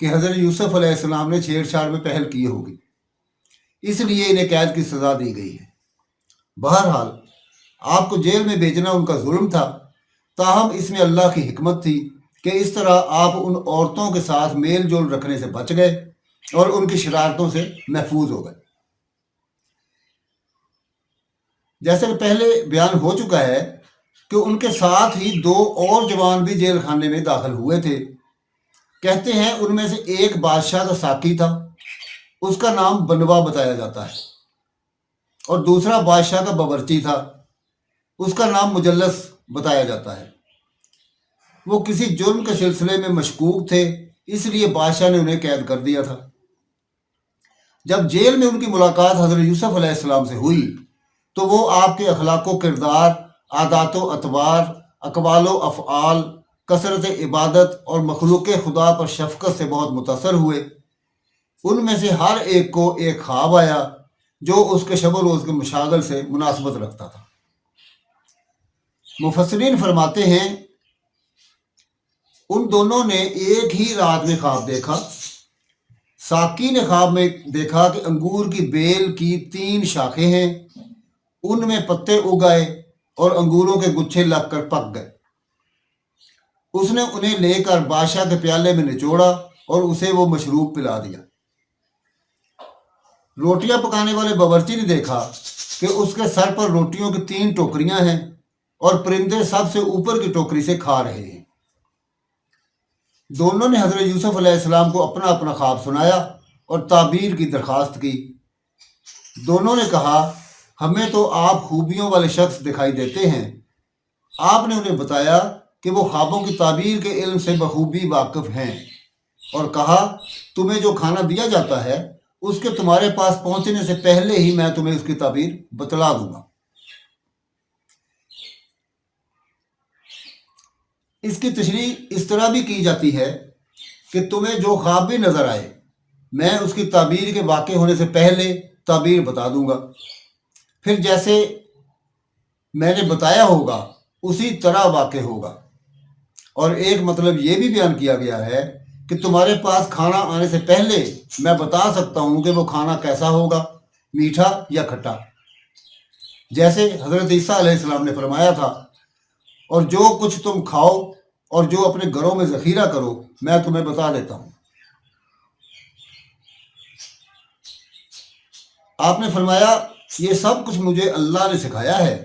کہ حضرت یوسف علیہ السلام نے چھیڑ چھاڑ میں پہل کی ہوگی، اس لیے انہیں قید کی سزا دی گئی ہے۔ بہرحال آپ کو جیل میں بھیجنا ان کا ظلم تھا، تاہم اس میں اللہ کی حکمت تھی کہ اس طرح آپ ان عورتوں کے ساتھ میل جول رکھنے سے بچ گئے اور ان کی شرارتوں سے محفوظ ہو گئے۔ جیسے کہ پہلے بیان ہو چکا ہے کہ ان کے ساتھ ہی 2 اور جوان بھی جیل خانے میں داخل ہوئے تھے۔ کہتے ہیں ان میں سے ایک بادشاہ کا ساقی تھا، اس کا نام بنوا بتایا جاتا ہے، اور دوسرا بادشاہ کا باورچی تھا، اس کا نام مجلس بتایا جاتا ہے۔ وہ کسی جرم کے سلسلے میں مشکوک تھے، اس لیے بادشاہ نے انہیں قید کر دیا تھا۔ جب جیل میں ان کی ملاقات حضرت یوسف علیہ السلام سے ہوئی تو وہ آپ کے اخلاق و کردار، عادات و اطوار، اقوال و افعال، کثرت عبادت اور مخلوق خدا پر شفقت سے بہت متاثر ہوئے۔ ان میں سے ہر ایک کو ایک خواب آیا جو اس کے شب و روز کے مشاغل سے مناسبت رکھتا تھا۔ مفسرین فرماتے ہیں ان دونوں نے ایک ہی رات میں خواب دیکھا۔ ساقی نے خواب میں دیکھا کہ انگور کی بیل کی 3 شاخیں ہیں، ان میں پتے اگ آئے اور انگوروں کے گچھے لگ کر پک گئے۔ اس نے انہیں لے کر بادشاہ کے پیالے میں نچوڑا اور اسے وہ مشروب پلا دیا۔ روٹیاں پکانے والے باورچی نے دیکھا کہ اس کے سر پر روٹیوں کی 3 ٹوکریاں ہیں اور پرندے سب سے اوپر کی ٹوکری سے کھا رہے ہیں۔ دونوں نے حضرت یوسف علیہ السلام کو اپنا اپنا خواب سنایا اور تعبیر کی درخواست کی۔ دونوں نے کہا ہمیں تو آپ خوبیوں والے شخص دکھائی دیتے ہیں۔ آپ نے انہیں بتایا کہ وہ خوابوں کی تعبیر کے علم سے بخوبی واقف ہیں، اور کہا تمہیں جو کھانا دیا جاتا ہے اس کے تمہارے پاس پہنچنے سے پہلے ہی میں تمہیں اس کی تعبیر بتلا دوں گا۔ اس کی تشریح اس طرح بھی کی جاتی ہے کہ تمہیں جو خواب بھی نظر آئے میں اس کی تعبیر کے واقع ہونے سے پہلے تعبیر بتا دوں گا، پھر جیسے میں نے بتایا ہوگا اسی طرح واقع ہوگا۔ اور ایک مطلب یہ بھی بیان کیا گیا ہے کہ تمہارے پاس کھانا آنے سے پہلے میں بتا سکتا ہوں کہ وہ کھانا کیسا ہوگا، میٹھا یا کھٹا، جیسے حضرت عیسیٰ علیہ السلام نے فرمایا تھا، اور جو کچھ تم کھاؤ اور جو اپنے گھروں میں ذخیرہ کرو میں تمہیں بتا دیتا ہوں۔ آپ نے فرمایا یہ سب کچھ مجھے اللہ نے سکھایا ہے،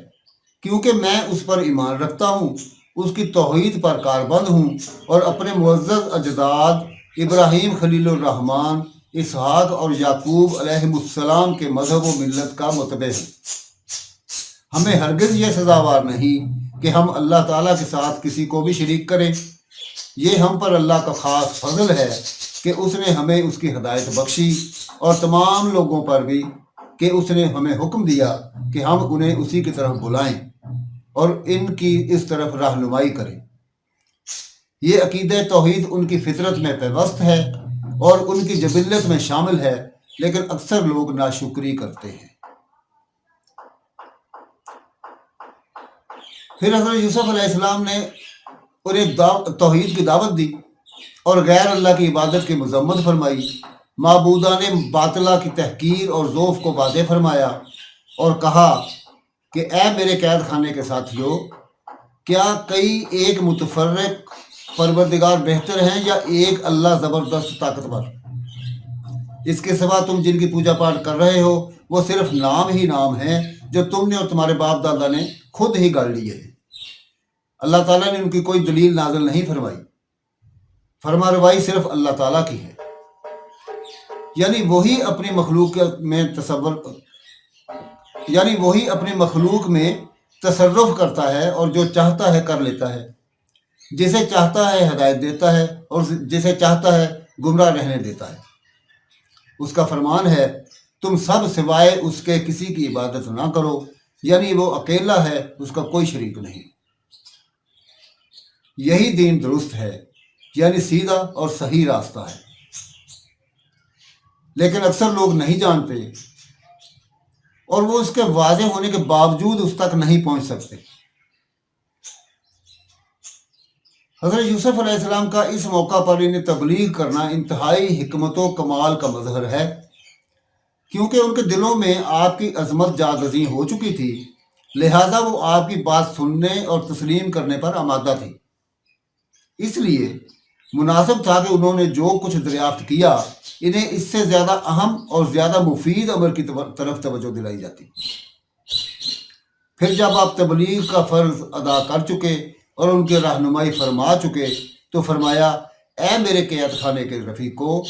کیونکہ میں اس پر ایمان رکھتا ہوں، اس کی توحید پر کاربند ہوں اور اپنے معزز اجداد ابراہیم خلیل الرحمن، اسحاق اور یعقوب علیہ السلام کے مذہب و ملت کا متبع ہوں۔ ہمیں ہرگز یہ سزاوار نہیں کہ ہم اللہ تعالیٰ کے ساتھ کسی کو بھی شریک کریں۔ یہ ہم پر اللہ کا خاص فضل ہے کہ اس نے ہمیں اس کی ہدایت بخشی، اور تمام لوگوں پر بھی کہ اس نے ہمیں حکم دیا کہ ہم انہیں اسی کی طرف بلائیں اور ان کی اس طرف رہنمائی کریں۔ یہ عقیدہ توحید ان کی فطرت میں پیوست ہے اور ان کی جبلت میں شامل ہے، لیکن اکثر لوگ ناشکری کرتے ہیں۔ پھر حضرت یوسف علیہ السلام نے انہیں توحید کی دعوت دی اور غیر اللہ کی عبادت کی مذمت فرمائی، معبودان باطلہ کی تحقیر اور ذوف کو واضح فرمایا، اور کہا کہ اے میرے قید خانے کے ساتھیو، کیا کئی ایک متفرق پروردگار بہتر ہیں یا ایک اللہ زبردست طاقتور؟ اس کے سوا تم جن کی پوجا پاٹ کر رہے ہو وہ صرف نام ہی نام ہیں جو تم نے اور تمہارے باپ دادا نے خود ہی گڑھ لیے ہیں۔ اللہ تعالیٰ نے ان کی کوئی دلیل نازل نہیں فرمائی، فرما روائی صرف اللہ تعالیٰ کی ہے، یعنی وہی اپنی مخلوق میں تصرف کرتا ہے اور جو چاہتا ہے کر لیتا ہے، جسے چاہتا ہے ہدایت دیتا ہے اور جسے چاہتا ہے گمراہ رہنے دیتا ہے۔ اس کا فرمان ہے تم سب سوائے اس کے کسی کی عبادت نہ کرو، یعنی وہ اکیلا ہے، اس کا کوئی شریک نہیں۔ یہی دین درست ہے، یعنی سیدھا اور صحیح راستہ ہے، لیکن اکثر لوگ نہیں جانتے اور وہ اس کے واضح ہونے کے باوجود اس تک نہیں پہنچ سکتے۔ حضرت یوسف علیہ السلام کا اس موقع پر انہیں تبلیغ کرنا انتہائی حکمت و کمال کا مظہر ہے، کیونکہ ان کے دلوں میں آپ کی عظمت جاگزیں ہو چکی تھی، لہٰذا وہ آپ کی بات سننے اور تسلیم کرنے پر آمادہ تھی۔ اس لیے مناسب تھا کہ انہوں نے جو کچھ دریافت کیا انہیں اس سے زیادہ اہم اور زیادہ مفید عمل کی طرف توجہ دلائی جاتی۔ پھر جب آپ تبلیغ کا فرض ادا کر چکے اور ان کی رہنمائی فرما چکے تو فرمایا، اے میرے قید خانے کے رفیقو،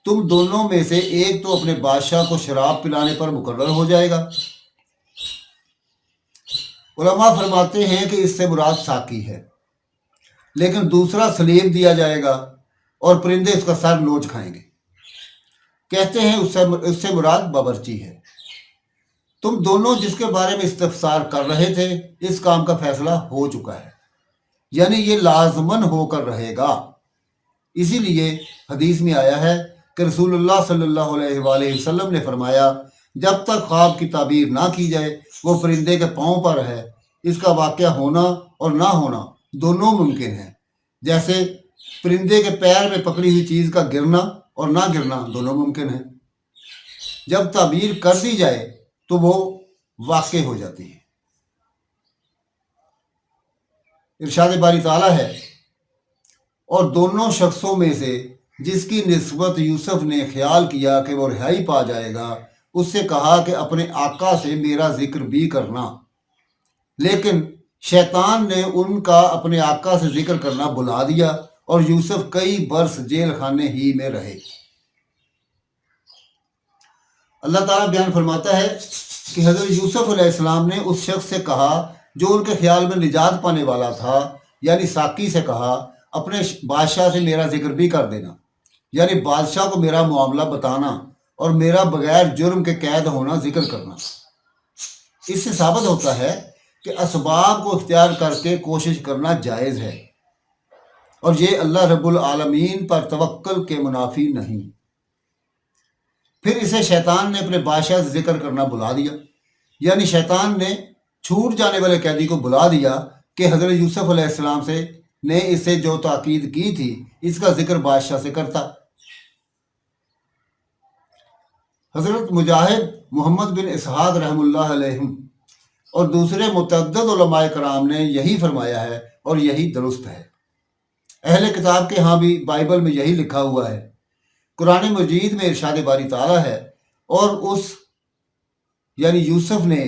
تم دونوں میں سے ایک تو اپنے بادشاہ کو شراب پلانے پر مقرر ہو جائے گا۔ علماء فرماتے ہیں کہ اس سے مراد ساقی ہے، لیکن دوسرا سلیب دیا جائے گا اور پرندے اس کا سر نوچ کھائیں گے۔ کہتے ہیں اس سے مراد باورچی ہے۔ تم دونوں جس کے بارے میں استفسار کر رہے تھے اس کام کا فیصلہ ہو چکا ہے، یعنی یہ لازماً ہو کر رہے گا۔ اسی لیے حدیث میں آیا ہے کہ رسول اللہ صلی اللہ علیہ وآلہ وسلم نے فرمایا، جب تک خواب کی تعبیر نہ کی جائے وہ پرندے کے پاؤں پر ہے، اس کا واقعہ ہونا اور نہ ہونا دونوں ممکن ہیں، جیسے پرندے کے پیر میں پکڑی ہوئی چیز کا گرنا اور نہ گرنا دونوں ممکن ہیں۔ جب تعبیر کر دی جائے تو وہ واقع ہو جاتی ہے۔ ارشاد باری تعالیٰ ہے، اور دونوں شخصوں میں سے جس کی نسبت یوسف نے خیال کیا کہ وہ رہائی پا جائے گا، اس سے کہا کہ اپنے آقا سے میرا ذکر بھی کرنا، لیکن شیطان نے ان کا اپنے آقا سے ذکر کرنا بلا دیا اور یوسف کئی برس جیل خانے ہی میں رہے۔ اللہ تعالیٰ بیان فرماتا ہے کہ حضرت یوسف علیہ السلام نے اس شخص سے کہا جو ان کے خیال میں نجات پانے والا تھا، یعنی ساقی سے کہا، اپنے بادشاہ سے میرا ذکر بھی کر دینا، یعنی بادشاہ کو میرا معاملہ بتانا اور میرا بغیر جرم کے قید ہونا ذکر کرنا۔ اس سے ثابت ہوتا ہے کہ اسباب کو اختیار کر کے کوشش کرنا جائز ہے، اور یہ اللہ رب العالمین پر توکل کے منافی نہیں۔ پھر اسے شیطان نے اپنے بادشاہ سے ذکر کرنا بلا دیا، یعنی شیطان نے چھوٹ جانے والے قیدی کو بلا دیا کہ حضرت یوسف علیہ السلام نے اس سے جو تاکید کی تھی اس کا ذکر بادشاہ سے کرتا۔ حضرت مجاہد، محمد بن اسحاق رحم اللہ علیہ اور دوسرے متعدد علماء کرام نے یہی فرمایا ہے اور یہی درست ہے۔ اہل کتاب کے ہاں بھی بائبل میں یہی لکھا ہوا ہے۔ قرآن مجید میں ارشاد باری تعالیٰ ہے، اور اس یعنی یوسف نے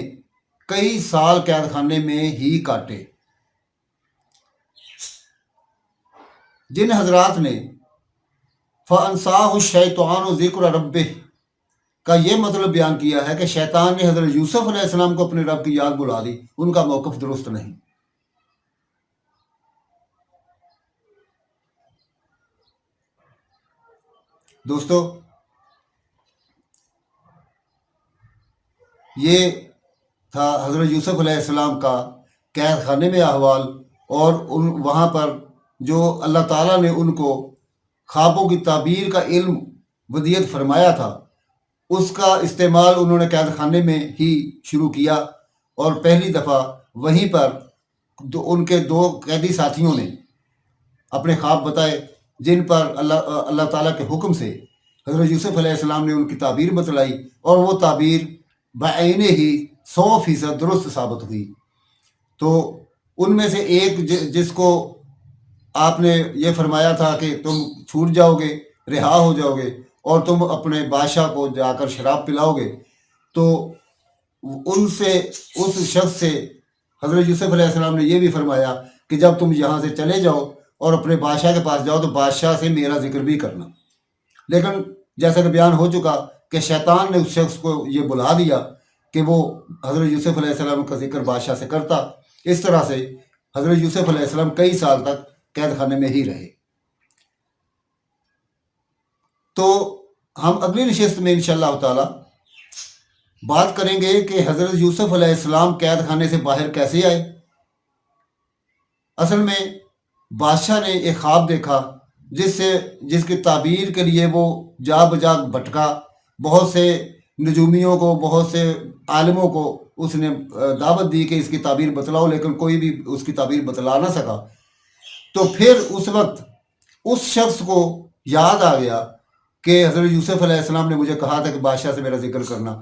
کئی سال قید خانے میں ہی کاٹے۔ جن حضرات نے فَأَنْسَاهُ الشَّيْطَانُ ذِكْرَ رَبِّهِ کا یہ مطلب بیان کیا ہے کہ شیطان نے حضرت یوسف علیہ السلام کو اپنے رب کی یاد بلا دی، ان کا موقف درست نہیں۔ دوستو، یہ تھا حضرت یوسف علیہ السلام کا قید خانے میں احوال، اور وہاں پر جو اللہ تعالیٰ نے ان کو خوابوں کی تعبیر کا علم ودیت فرمایا تھا اس کا استعمال انہوں نے قید خانے میں ہی شروع کیا، اور پہلی دفعہ وہیں پر ان کے دو قیدی ساتھیوں نے اپنے خواب بتائے، جن پر اللہ تعالیٰ کے حکم سے حضرت یوسف علیہ السلام نے ان کی تعبیر بتلائی، اور وہ تعبیر بعین ہی 100% درست ثابت ہوئی۔ تو ان میں سے ایک جس کو آپ نے یہ فرمایا تھا کہ تم چھوٹ جاؤ گے، رہا ہو جاؤ گے، اور تم اپنے بادشاہ کو جا کر شراب پلاؤ گے، تو اس شخص سے حضرت یوسف علیہ السلام نے یہ بھی فرمایا کہ جب تم یہاں سے چلے جاؤ اور اپنے بادشاہ کے پاس جاؤ تو بادشاہ سے میرا ذکر بھی کرنا۔ لیکن جیسا کہ بیان ہو چکا کہ شیطان نے اس شخص کو یہ بلا دیا کہ وہ حضرت یوسف علیہ السلام کا ذکر بادشاہ سے کرتا۔ اس طرح سے حضرت یوسف علیہ السلام کئی سال تک قید خانے میں ہی رہے۔ تو ہم اگلی نشست میں انشاءاللہ تعالی بات کریں گے کہ حضرت یوسف علیہ السلام قید خانے سے باہر کیسے آئے۔ اصل میں بادشاہ نے ایک خواب دیکھا جس کی تعبیر کے لیے وہ جا بجا بھٹکا، بہت سے نجومیوں کو، بہت سے عالموں کو اس نے دعوت دی کہ اس کی تعبیر بتلاؤ، لیکن کوئی بھی اس کی تعبیر بتلا نہ سکا۔ تو پھر اس وقت اس شخص کو یاد آ گیا کہ حضرت یوسف علیہ السلام نے مجھے کہا تھا کہ بادشاہ سے میرا ذکر کرنا.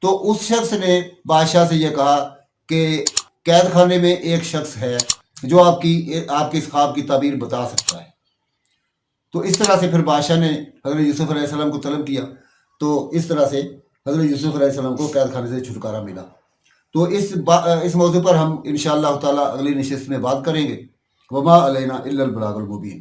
تو اس شخص نے بادشاہ سے یہ کہا کہ قید خانے میں ایک شخص ہے جو آپ کی اس خواب کی تعبیر بتا سکتا ہے. تو اس طرح سے پھر بادشاہ نے حضرت یوسف علیہ السلام کو طلب کیا. تو اس طرح سے حضرت یوسف علیہ السلام کو قید خانے سے چھٹکارا ملا. تو اس موضوع پر ہم انشاءاللہ تعالی اگلی نشست میں بات کریں گے. وما علینا الا البلاغ المبین.